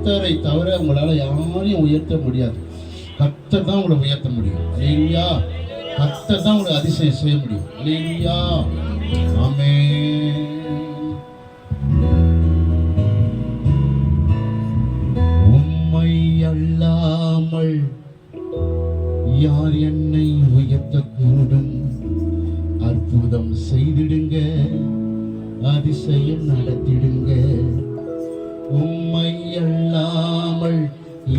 கர்த்தரை தவிர உங்களால யாரையும் உயர்த்த முடியாது. கர்த்தர் தான் உங்களை உயர்த்த முடியும். அல்லேலூயா. கர்த்தர் தான் உங்களுக்கு அதிசயம் செய்ய முடியும். அல்லேலூயா. ஆமென். உம்மை அல்லாமல் யார் என்னை உயர்த்தக்கூடும்? அற்புதம் செய்திடுங்க, அதிசயம் நடத்திடுங்க. உம்மை அல்லாமல்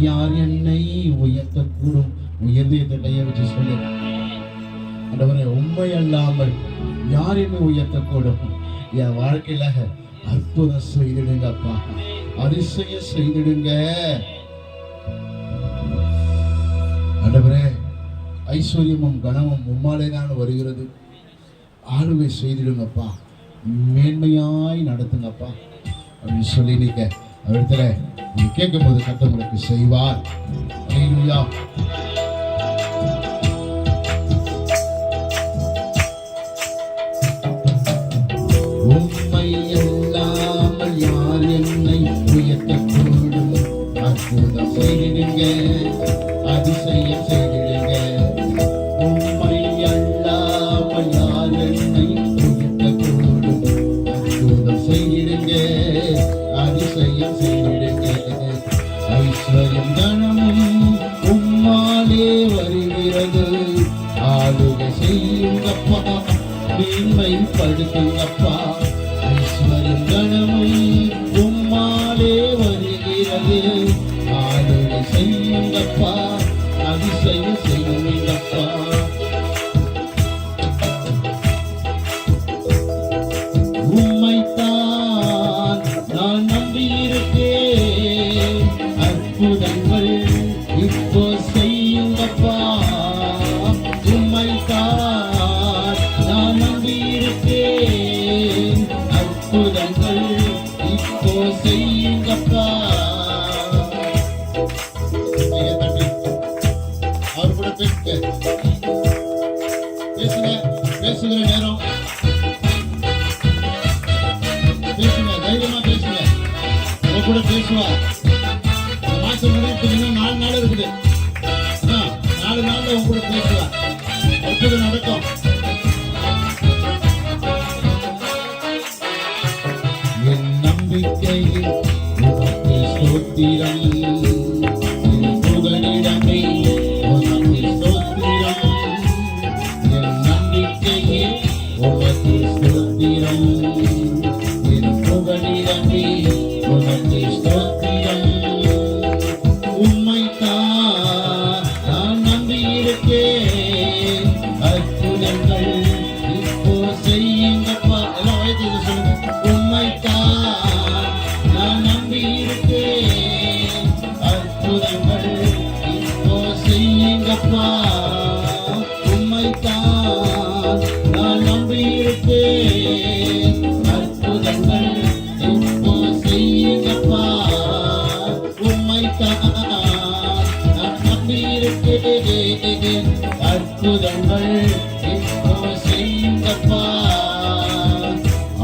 யார் என்னை உயர்த்தக்கூடும்? உயர்ந்ததை கையை வச்சு சொல்லு. ஆண்டவரே, உம்மை அல்லாமல் யார் என்னை உயர்த்தக்கூடும்? என் வாழ்க்கையில அற்புதம் செய்திடுங்கப்பா, அதிசயம் செய்திடுங்க. ஆண்டவரே, ஐஸ்வர்யமும் கனமும் உம்மாலே தான் வருகிறது. ஆளுகை செய்திடுங்கப்பா, மேன்மையாய் நடத்துங்கப்பா அப்படின்னு சொல்லி நீங்க இடத்துல நீங்க கேட்கும் போது கர்த்தர் உங்களுக்கு செய்வார். அல்லேலூயா. உம்மை அல்லாமல் யார் என்னை உயர்த்தக்கூடும்? அற்புதம் செய்திடுங்க, அதிசயம் செய்திடுங்க. உம்மை அல்லாமல் யார் என்னை உயர்த்தக்கூடும்? அற்புதம் செய்திடுங்க, அதிசயம் செய்திடுங்க. ஐஸ்வர்யம் கனமும் உம்மாலே வருகிறது. ஆளுகை செய்யுங்கப்பா, மேன்மைப்படுத்துங்கப்பா. ஐஸ்வர்யம் கனமும் உம்மாலே வருகிறது. ஆளுகை செய்யுங்கப்பா, அதிசயம் செய்யுங்கப்பா. உம்மைத்தான் நான் நம்பியிருக்கேன். அற்புதங்கள் இப்போ செய்யுங்கப்பா. உம்மைத்தான் நான் நம்பியிருக்கேன். அற்புதங்கள் இப்போ செய்யுங்கப்பா. அவர் கூட பேசுங்க, பேசுகிற நேரம் பேசுங்க, தைரியமா பேசுங்க. உங்க கூட பேசுவா. இந்த மாசம் முடிவுக்கு 4 நாள் இருக்குது. 4 நாள்ல உங்க கூட பேசுவா. அற்புதம் நடக்கும். என் நம்பிக்கையில் உமக்கு ஸ்தோத்திரம். என் புகலிடமே உமக்கு ஸ்தோத்திரம். என் நம்பிக்கையில் உமக்கு ஸ்தோத்திரம். என் புகலிடமே உமக்கு ஸ்தோத்திரம். உம்மைத்தான் நான் நம்பியிருக்கேன். அற்புதங்கள் இப்போ செய்யுங்கப்பா. எல்லாம் வயது சொல்லுங்க. உம்மைத்தான் நான் நம்பியிருக்கேன். அற்புதங்கள் இப்போ செய்யுங்கப்பா. உம்மைத்தான் நான் நம்பியிருக்கேன். அற்புதங்கள் இப்போ செய்யுங்கப்பா. உம்மைத்தான் நான் நம்பியிருக்கேன். அற்புதங்கள் இப்போ செய்யுங்கப்பா.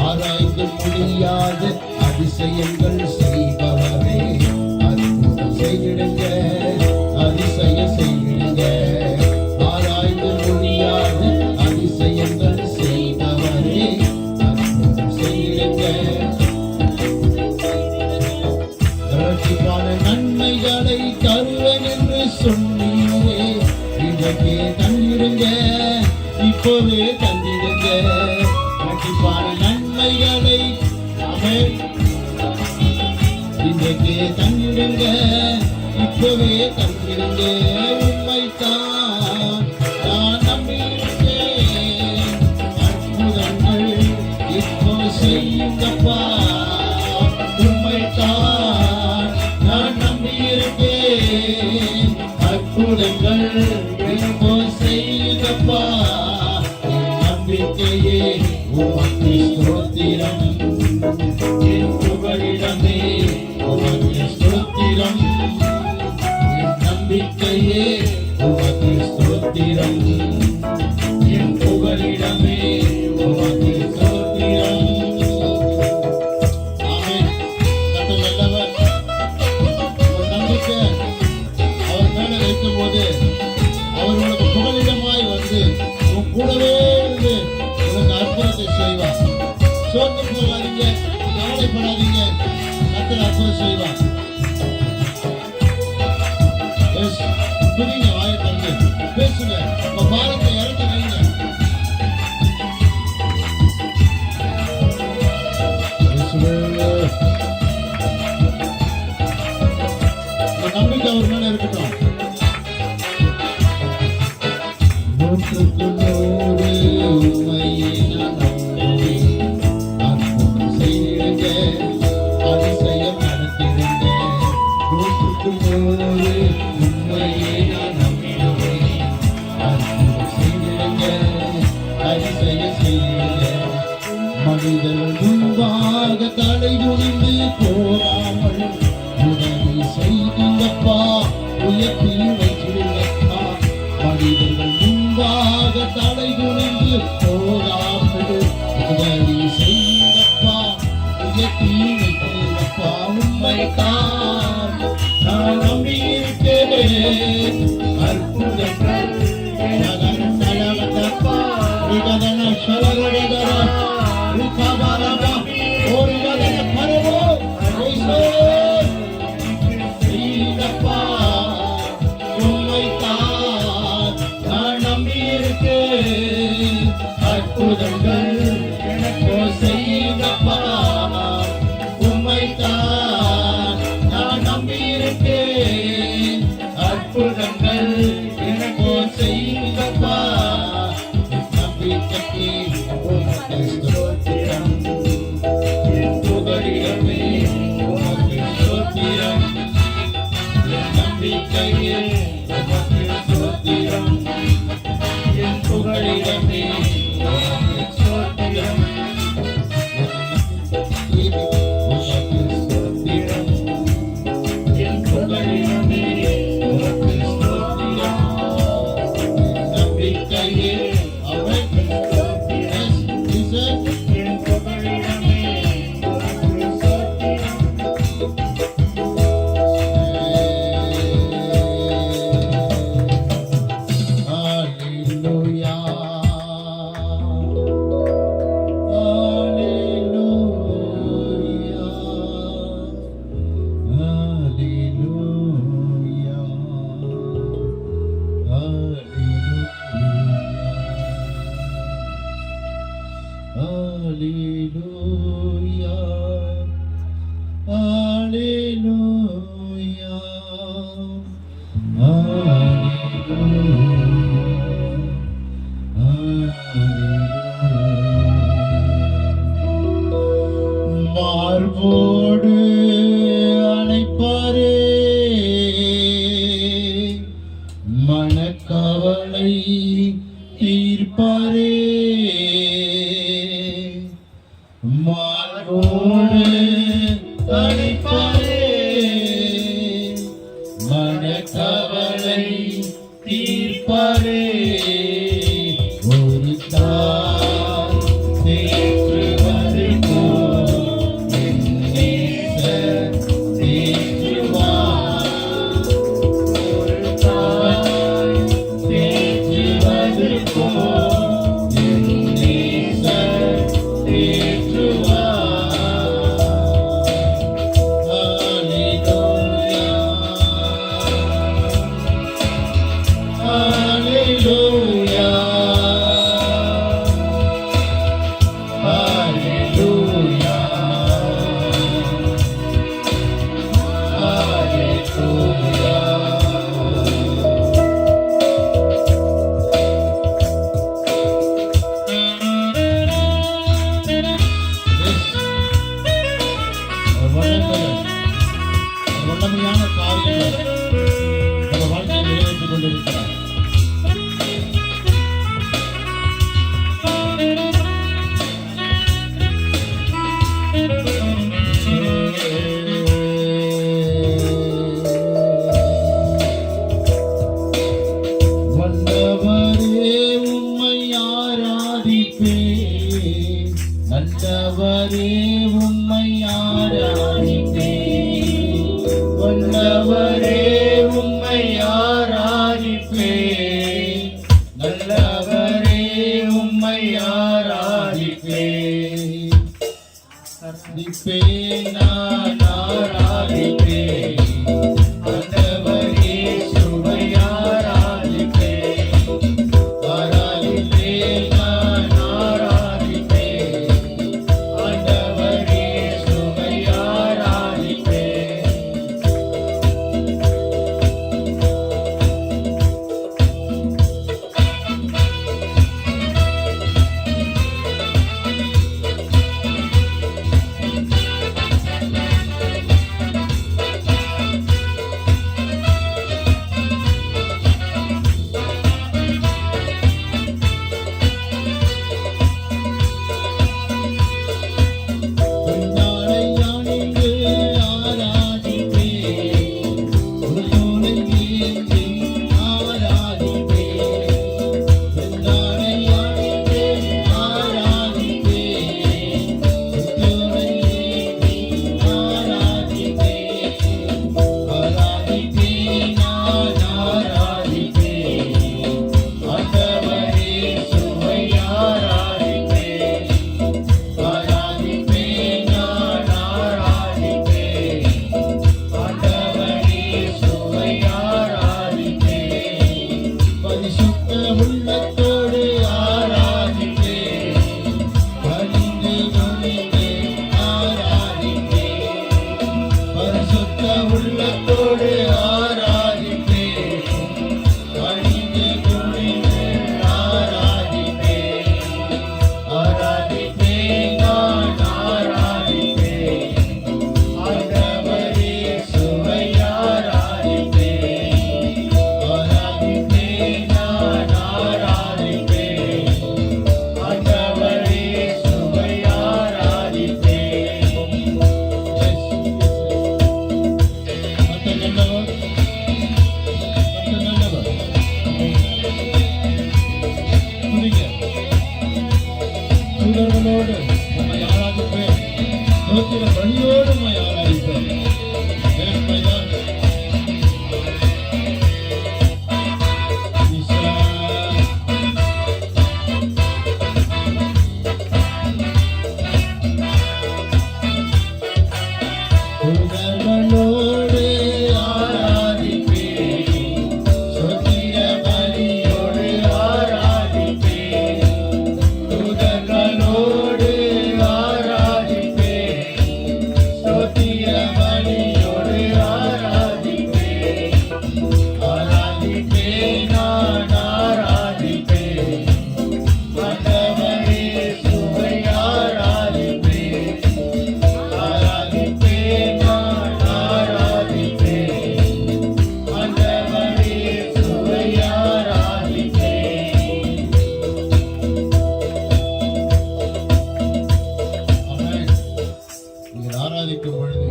ஆராய்ந்து முடியாத அதிசயங்கள் செய்பவரே, அற்புதம் செய்திடுங்க, அதிசயம் செய்திடுங்க. ஆராய்ந்து முடியாத அதிசயங்கள் செய்பவரே, அற்புதம் செய்திடுங்க. இரட்டிப்பான நன்மைகளை தருவேன் என்று சொன்னீரே, இன்றைக்கே தந்திடுங்க, இப்போவே தந்திடுங்க. இரட்டிப்பான நன்மைகளை இன்றைக்கே தந்திடுங்க, இப்போவே தந்திடுங்க. உம்மைத்தான் நான் நம்பியிருக்கேன். அற்புதங்கள் இப்போ செய்யுங்கப்பா. உம்மைத்தான் நான் நம்பியிருக்கேன். அற்புதங்கள் இப்போ செய்யுங்கப்பா. என் நம்பிக்கையே உமக்கு ஸ்தோத்திரம். என் புகலிடமே உமக்கு ஸ்தோத்திரம். என் நம்பிக்கையே உமக்கு ஸ்தோத்திரம். என் புகலிடமே உமக்கு ஸ்தோத்திரம். ஆமென். கர்த்தர் நல்லவர். கூடவே இருந்து உனக்கு அற்புதத்தை செய்வார். சோர்ந்து போகாதீங்க, கவலைப்படாதீங்க, கர்த்தர் அற்புதம் செய்வார். துணிங்க, வாயை திறந்து பேசுங்க, உங்க பாரத்தை இறக்கி வைங்க. நம்பிக்கை அவர் மேல இருக்கட்டும். 100க்கு 100 உண்மையை நான் நம்புவேன். அற்புதம் செய்திடுங்க, அதிசயம் நடத்திடுங்க. 100க்கு 100 உண்மையை நான் நம்புவேன். அற்புதம் செய்திடுங்க, அதிசயம் செய்திடுங்க. மனிதர்கள் முன்பாக தலை குனிந்து போராமல் உதவி செய்யுங்கப்பா, உயர்த்தி வைத்திருங்கப்பா. மனிதர்கள் முன்பாக தலை குனிந்து போராமல் உதவி செய்யுங்கப்பா, உயர்த்தி வைத்திருங்கப்பா. உம்மைத்தான் நான் நம்பியிருக்கிறேன். அற்புதங்கள் அற்புதங்கள் எனக்கோ செய்யுங்கப்பா. உம்மைத்தான் நான் நம்பியிருக்கேன். அற்புதங்கள் எனக்கோ செய்யுங்கப்பா. நம்பிக்கைக்கு உமக்கு ஸ்தோத்திரம், என் புகழிடமே உமக்கு ஸ்தோத்திரம். என் நம்பிக்கையில் உமக்கு ஸ்தோத்திரம், என் புகழிடமே உமக்கு ஸ்தோத்திரம். உமக்கு ஸ்தோத்திரம், என் புகழிடமே உமக்கு ஸ்தோத்திரம். நம்பிக்கையில் அவருக்கு ஸ்தோத்திரம், என் புகழிடமே உமக்கு ஸ்தோத்திரம். Hallelujah. மார்போடு அணைப்பாரே, மனக்கவலை தீர்ப்பாரே. மார்போடு அணைப்பாரே, மனக்கவலை தீர்ப்பாரே. ஒரு தாய் தேற்றுவது போல் என் நேசர் தேற்றுவார். ஒரு தாய் தேற்றுவது போல் என் நேசர் தேற்றுவார். Hallelujah. Hallelujah. Hallelujah. வல்லமையான காரியங்கள் நம்ம வாழ்க்கையில் நிறைவேற்றிக் கொண்டிருக்கிறார். வல்லவரே உம்மை ஆராதிப்பேன், நல்லவரே உம்மை ஆராதிப்பேன். வல்லவரே உம்மை ஆராதிப்பேன், நல்லவரே தூதர்களோடு நம்மை ஆராதிப்பேன். ஸ்தோத்திர பலியோடு நம்மை ஆராதிப்பேன். தேவனைதான் தூதர்களோடு ஆராதிப்பேன். ஸ்தோத்திர பலியோடு ஆராதிப்பேன். தூதர்களோடு ஆராதிப்பேன். ஸ்தோத்திர பலியோடு ஆராதிப்பேன். ஆராதிப்பேன், நான் ஆராதிப்பேன். ஆண்டவரே சுவை ஆராதிப்பேன். ஆராதிப்பேன், நான் ஆராதிப்பேன். ஆண்டவரே சுவை ஆராதிப்பேன். ஆமென். நீங்கள் ஆராதிக்கும் பொழுது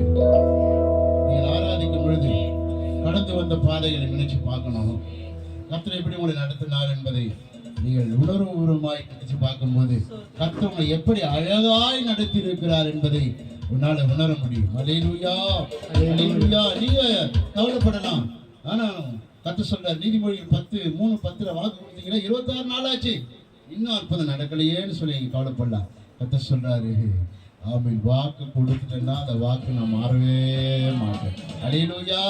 கடந்து வந்த பாதைகளை நினைச்சு பார்க்கணும். கர்த்தர் எப்படி உங்களை நடத்தினார் என்பதை நீங்கள் உணர்வுபூர்வமாய் நினைச்சு பார்க்கும்போது கர்த்தர் உங்களை எப்படி அழகாய் நடத்தி இருக்கிறார் என்பதை உன்னால உணர முடியும். அல்லேலூயா, அல்லேலூயா. நீங்க கவலைப்படலாம். ஆனா கர்த்தர் சொல்றார், நீதிமொழிகள் 10:3-10 வாக்கு கொடுத்தீங்கன்னா 26 நாள் ஆச்சு, இன்னும் அற்புதம் நடக்கலையேன்னு சொல்லி நீங்க கவலைப்படலாம். கர்த்தர் சொல்றாரு, ஆமென், வாக்கு கொடுத்துட்டேன்னா அந்த வாக்கு நான் மாறவே மாட்டேன். அல்லேலூயா,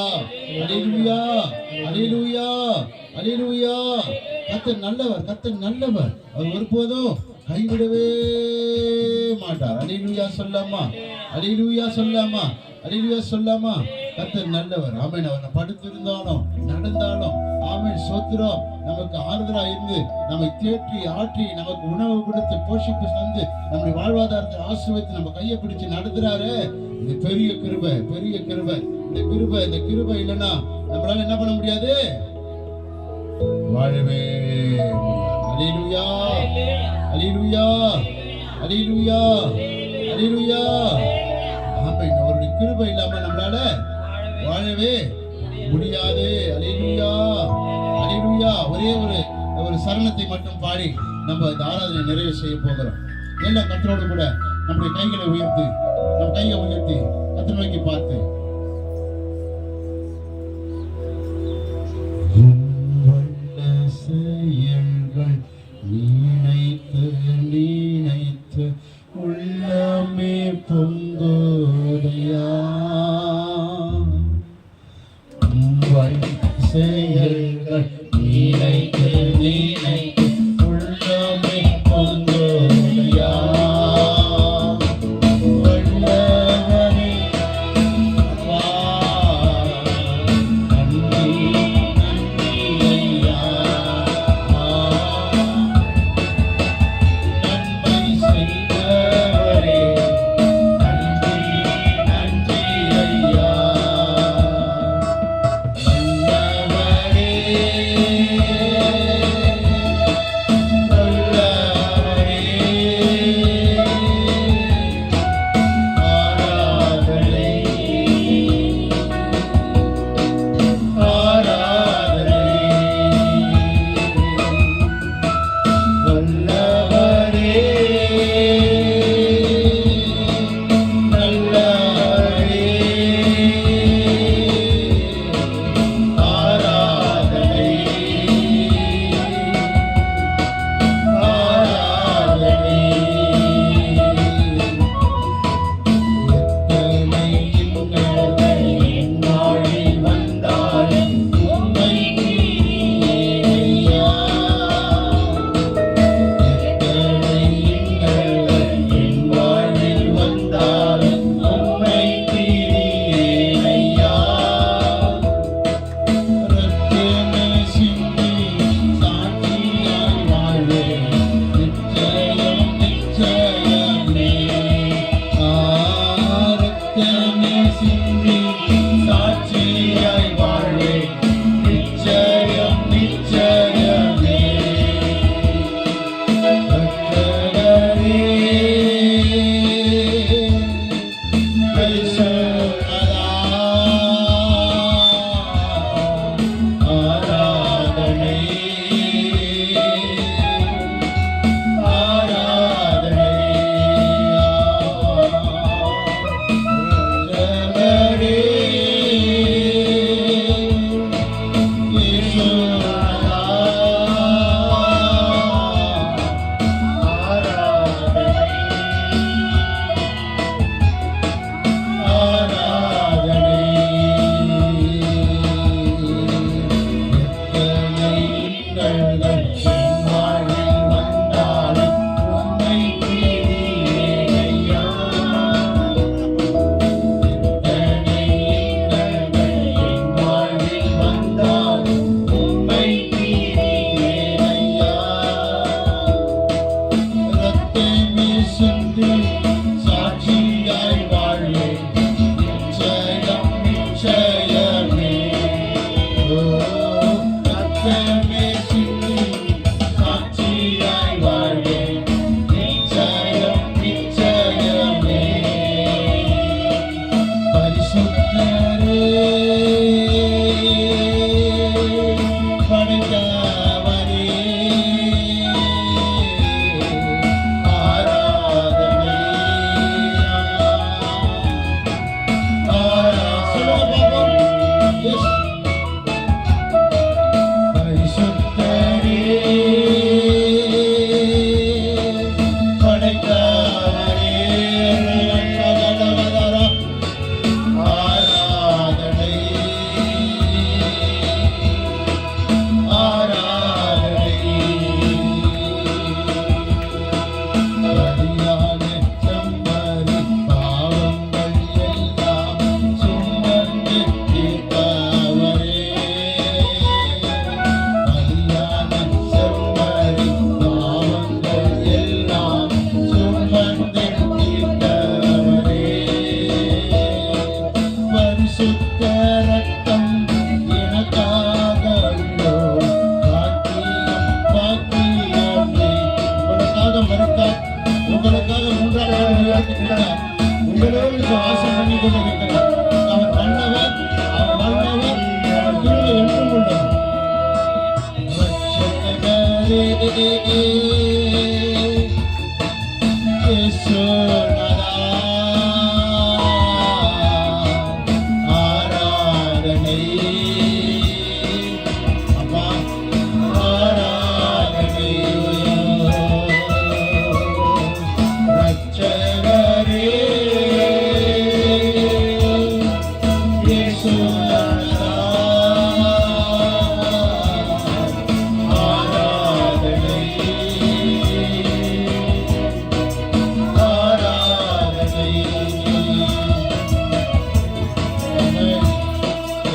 அல்லேலூயா, அல்லேலூயா, அல்லேலூயா. கர்த்தர் நல்லவர், கர்த்தர் நல்லவர். அவர் ஒருபோதும் கைவிடவே மாட்டார். அல்லேலூயா சொல்லாமா, அல்லேலூயா சொல்லாமா, அல்லேலூயா சொல்லாமா. கர்த்தர் நல்லவர். ஆமென். அவர் படுத்திருந்தாலும் நடந்தாலும் ஆமென் சோத்திரம் நமக்கு ஆறுதலா இருந்து நம்மை தேற்றி ஆற்றி நமக்கு உணவு கொடுத்து போஷிப்பு தந்து நம்முடைய வாழ்வாதாரத்தை ஆசீர்வதித்து நம்ம கையை பிடிச்சு நடத்துறாரு. இது பெரிய கிருபை, பெரிய கிருபை. இந்த கிருபை இல்லைன்னா நம்மளால என்ன பண்ண முடியாது? வாழவே முடியாது. அல்லேலூயா, அல்லேலூயா, அல்லேலூயா, அல்லேலூயா. ஆமென். அவருடைய கிருபை இல்லாம நம்மளால வாழவே முடியாது. அல்லேலூயா, அல்லேலூயா. ஒரே ஒரு சரணத்தை மட்டும் பாடி நம்ம இந்த ஆராதனை நிறைவு செய்ய போகிறோம். எல்லா கர்த்தரோடு கூட நம்முடைய கைகளை உயர்த்தி, நம் கையை உயர்த்தி கர்த்தரை நோக்கி பார்த்து, செயல்கள் நினைத்து நினைத்து உள்ளமே பொங்குதையா, செயல்கள் நினைத்து நினைத்து உள்ளமே பொங்குதையா. வல்லவரே மரித்தார், உங்களுக்காக மூன்றாம் நாள் உயிரோடு நின்றார். உங்களோடு இப்ப வாசம் பண்ணி கொண்டிருக்கிறார். அவர் நல்லவர், அவர் வல்லவர், அவர் கிருபை என்றும் உள்ளது. ரட்சகரே, இயேசுநாதா, ஆராதனை. அப்பா, ஆராதனை. ரட்சகரே, இயேசுநாதா, ஆராதனை. ஆராதனை.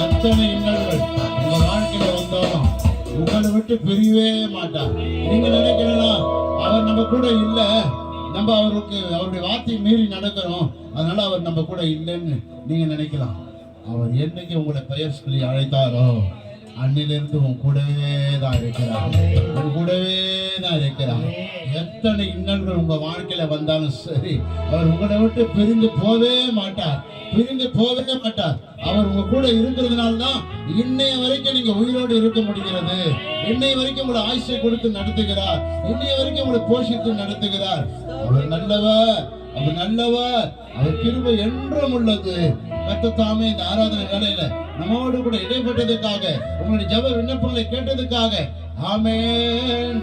எத்தனை இன்னல்கள் உங்க வாழ்க்கையில வந்தாலும் உங்களை விட்டு பிரியவே மாட்டார். நீங்க நினைக்கலாம் அவர் நம்ம கூட இல்ல, நம்ம அவருடைய வார்த்தையை மீறி நடக்கிறோம், அதனால அவர் நம்ம கூட இல்லைன்னு நீங்க நினைக்கலாம். அவர் என்னைக்கு உங்களை பெயர் சொல்லி அழைத்தாரோ அன்னிலிருந்து உன் கூடவே தான் இருக்கிறார், உன் கூடவே தான் இருக்கிறார். எத்தனை இன்னல்கள் உங்க வாழ்க்கையில வந்தாலும் சரி, அவர் உங்களை விட்டு பிரிந்து போவே மாட்டார், பிரிந்து போவே மாட்டார். அவர் உங்க கூட இருக்கிறதுனால தான் இன்னைய வரைக்கும் நீங்க உயிரோடு இருக்க முடிகிறது. இன்னைய வரைக்கும் உங்களை ஆயுசை கொடுத்து நடத்துகிறார், இன்னைய வரைக்கும் உங்களை போஷித்து நடத்துகிறார். அவர் நல்லவர், அவர் நல்லவர், அவர் கிருபை என்றும் உள்ளது. கர்த்தர் இந்த ஆராதனை வேளையில நம்மோடு கூட இடைப்பட்டதுக்காக, உங்களுடைய ஜெப விண்ணப்பங்களை கேட்டதுக்காக ஆமென்.